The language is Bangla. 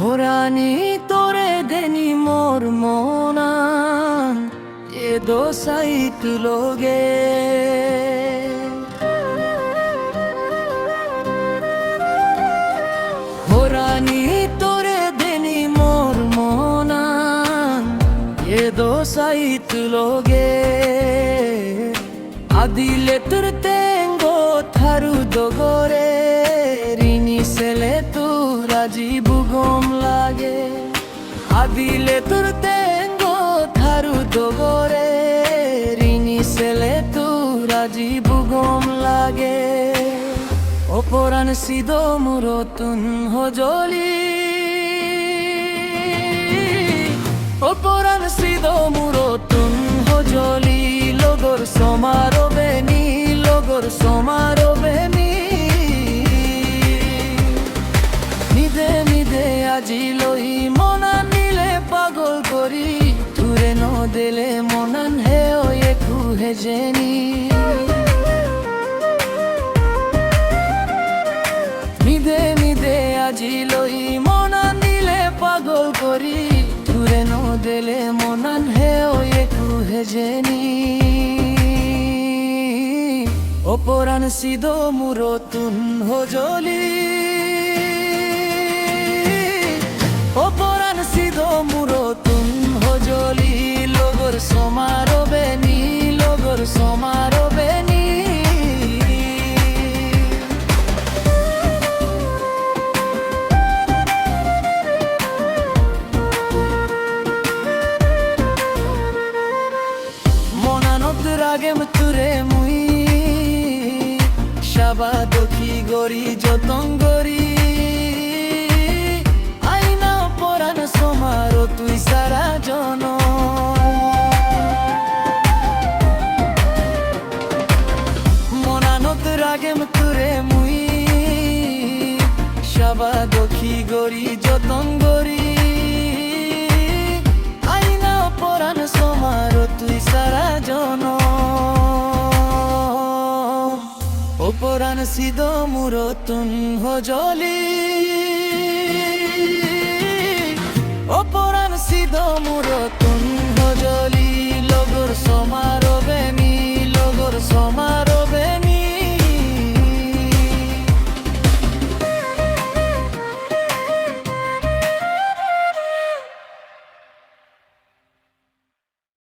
হোরানি তোরে দেনি মোর মনান এ দোসাই তুলোগে হোরানি তোরে দেনি মোর মনান এ দোসাই তুলোগে আদিলে তোর তেঙ্গো থারু দোগরে রিনি সেলে তু রাজীবু গম লাগে আদিলে তোর তেঙ্গো থারু দোগরে রিনি সেলে তু রাজীবু গম লাগে অপরাণ সিদো মুরতুন হজলি অপরাণ সিদো মুরতুন হজলি লগর সমারোবেনি লগর সমারোবেনি নিদে নিদে আজি লই মনান নিলে পাগল করি তুরে ন দেলে মনান হে ওয়ে কুহে জেনি নিদে নিদে আজি লই মনান নিলে পাগল করি তুরে ন দেলে মনান হে ওয়ে কুহে জেনি অপরাণ সিদো মুরতুন হজলি অপরাণ সিদো মুরতুন হজলি লগর সমারোবেনি লগর সমারোবেনি মনানত রাগে তুরে মুই সাবা দখি গরি যতন গরি আইনা পরাণ সমারো তুই সারা জন মনানত রাগে তুরে মুই সাবা দখি গরি যতন গরি আইনা পরাণ সমারো তুই সারা জন অপরাণ সিদো মুরতুন হজলি অপরাণ সিদো মুরতুন হজলি লগর সম